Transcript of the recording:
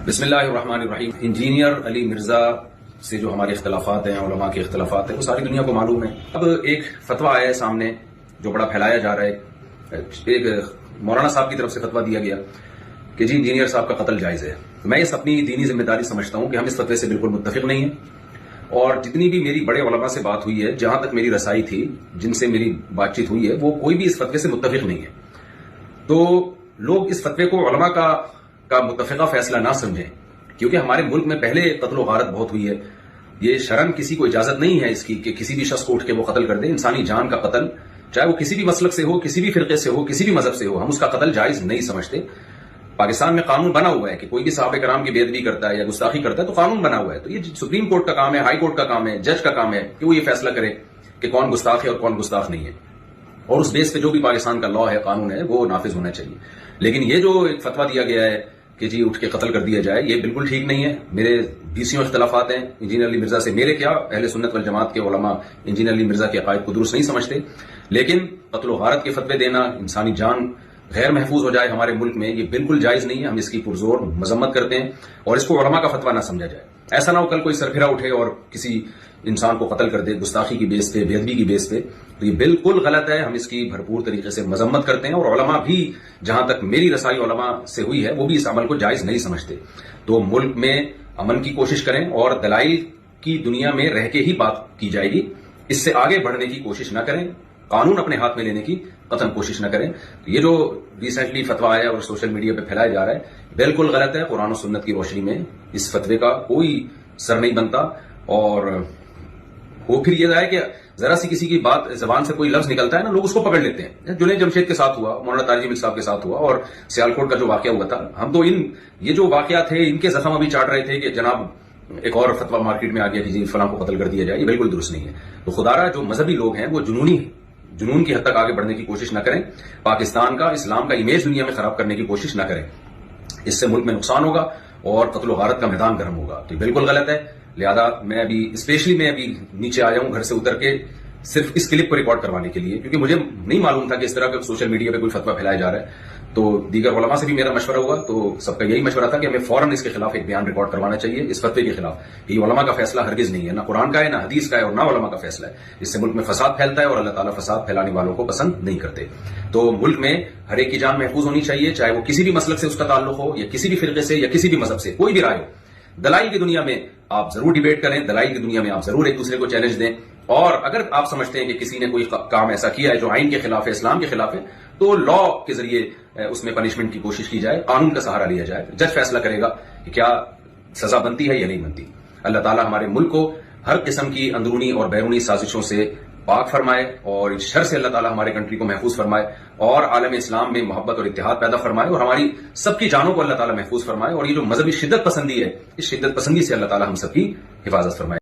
بسم اللہ الرحمن الرحیم۔ انجینئر علی مرزا سے جو ہمارے اختلافات ہیں، علماء کے اختلافات ہیں، وہ ساری دنیا کو معلوم ہے۔ اب ایک فتویٰ آیا ہے سامنے جو بڑا پھیلایا جا رہا ہے۔ ایک مولانا صاحب کی طرف سے فتویٰ دیا گیا کہ جی انجینئر صاحب کا قتل جائز ہے۔ میں اس اپنی دینی ذمہ داری سمجھتا ہوں کہ ہم اس فتوے سے بالکل متفق نہیں ہیں، اور جتنی بھی میری بڑے علماء سے بات ہوئی ہے، جہاں تک میری رسائی تھی، جن سے میری بات چیت ہوئی ہے، وہ کوئی بھی اس فتوے سے متفق نہیں ہے۔ تو لوگ اس فتوے کو علماء کا متفقہ فیصلہ نہ سمجھیں، کیونکہ ہمارے ملک میں پہلے قتل و غارت بہت ہوئی ہے۔ یہ شرم کسی کو اجازت نہیں ہے اس کی کہ کسی بھی شخص کو اٹھ کے وہ قتل کر دے۔ انسانی جان کا قتل، چاہے وہ کسی بھی مسلک سے ہو، کسی بھی فرقے سے ہو، کسی بھی مذہب سے ہو، ہم اس کا قتل جائز نہیں سمجھتے۔ پاکستان میں قانون بنا ہوا ہے کہ کوئی بھی صحابہ کرام کی بے ادبی کرتا ہے یا گستاخی کرتا ہے تو قانون بنا ہوا ہے۔ تو یہ سپریم کورٹ کا کام ہے، ہائی کورٹ کا کام ہے، جج کا کام ہے کہ وہ یہ فیصلہ کرے کہ کون گستاخ ہے اور کون گستاخ نہیں ہے، اور اس بیس پہ جو بھی پاکستان کا لا ہے، قانون ہے، وہ نافذ ہونا چاہیے۔ لیکن یہ جو ایک فتویٰ دیا گیا ہے کہ جی اٹھ کے قتل کر دیا جائے، یہ بالکل ٹھیک نہیں ہے۔ میرے 20 اختلافات ہیں انجینئر علی مرزا سے، میرے کیا اہل سنت والجماعت کے علماء انجینئر علی مرزا کے عقائد کو درست نہیں سمجھتے، لیکن قتل و غارت کے فتوے دینا، انسانی جان غیر محفوظ ہو جائے ہمارے ملک میں، یہ بالکل جائز نہیں ہے۔ ہم اس کی پرزور مذمت کرتے ہیں اور اس کو علماء کا فتویٰ نہ سمجھا جائے۔ ایسا نہ ہو کل کوئی سرپھرا اٹھے اور کسی انسان کو قتل کر دے گستاخی کی بیس پہ، بے ادبی کی بیس پہ، تو یہ بالکل غلط ہے۔ ہم اس کی بھرپور طریقے سے مذمت کرتے ہیں، اور علماء بھی، جہاں تک میری رسائی علماء سے ہوئی ہے، وہ بھی اس عمل کو جائز نہیں سمجھتے۔ تو ملک میں امن کی کوشش کریں اور دلائل کی دنیا میں رہ کے ہی بات کی جائے گی، اس سے آگے بڑھنے کی کوشش نہ کریں، قانون اپنے ہاتھ میں لینے کی قطعاً کوشش نہ کریں۔ یہ جو ریسنٹلی فتویٰ آیا اور سوشل میڈیا پہ پھیلایا جا رہا ہے، بالکل غلط ہے۔ قرآن و سنت کی روشنی میں اس فتوے کا کوئی سر نہیں بنتا، اور وہ پھر یہ ہے کہ ذرا سی کسی کی بات، زبان سے کوئی لفظ نکلتا ہے نا، لوگ اس کو پکڑ لیتے ہیں۔ جنید جمشید کے ساتھ ہوا، مولانا طارق جمیل صاحب کے ساتھ ہوا، اور سیالکوٹ کا جو واقعہ ہوا تھا، ہم تو یہ جو واقعات تھے ان کے زخم ابھی چاٹ رہے تھے کہ جناب ایک اور فتویٰ مارکیٹ میں آ گیا کہ جی فلاں کو قتل کر دیا جائے۔ یہ بالکل درست نہیں ہے۔ تو خدارا جو مذہبی لوگ ہیں وہ جنون کی حد تک آگے بڑھنے کی کوشش نہ کریں، پاکستان کا، اسلام کا امیج دنیا میں خراب کرنے کی کوشش نہ کریں۔ اس سے ملک میں نقصان ہوگا اور قتل و غارت کا میدان گرم ہوگا۔ تو یہ بالکل غلط ہے۔ لہذا میں ابھی نیچے آیا ہوں گھر سے اتر کے، صرف اس کلپ کو ریکارڈ کروانے کے لیے، کیونکہ مجھے نہیں معلوم تھا کہ اس طرح کا سوشل میڈیا پہ کوئی فتویٰ پھیلایا جا رہا ہے۔ تو دیگر علماء سے بھی میرا مشورہ ہوا، تو سب کا یہی مشورہ تھا کہ ہمیں فوراً اس کے خلاف ایک بیان ریکارڈ کروانا چاہیے، اس فتوے کے خلاف۔ یہ علماء کا فیصلہ ہرگز نہیں ہے، نہ قرآن کا ہے، نہ حدیث کا ہے، اور نہ علماء کا فیصلہ ہے۔ اس سے ملک میں فساد پھیلتا ہے، اور اللہ تعالیٰ فساد پھیلانے والوں کو پسند نہیں کرتے۔ تو ملک میں ہر ایک کی جان محفوظ ہونی چاہیے، چاہے وہ کسی بھی مسلک سے اس کا تعلق ہو، یا کسی بھی فرقے سے، یا کسی بھی مذہب سے، کوئی بھی رائے ہو۔ دلائل کی دنیا میں آپ ضرور ڈیبیٹ کریں، دلائل کی دنیا میں آپ ضرور ایک دوسرے کو چیلنج دیں، اور اگر آپ سمجھتے ہیں کہ کسی نے کوئی کام ایسا کیا ہے جو آئین کے خلاف ہے، اسلام کے خلاف ہے، تو لا کے ذریعے اس میں پنشمنٹ کی کوشش کی جائے، قانون کا سہارا لیا جائے۔ جج فیصلہ کرے گا کہ کیا سزا بنتی ہے یا نہیں بنتی۔ اللہ تعالیٰ ہمارے ملک کو ہر قسم کی اندرونی اور بیرونی سازشوں سے پاک فرمائے، اور اس شر سے اللہ تعالیٰ ہمارے کنٹری کو محفوظ فرمائے، اور عالم اسلام میں محبت اور اتحاد پیدا فرمائے، اور ہماری سب کی جانوں کو اللہ تعالیٰ محفوظ فرمائے، اور یہ جو مذہبی شدت پسندی ہے، اس شدت پسندی سے اللہ تعالیٰ ہم سب کی حفاظت فرمائے۔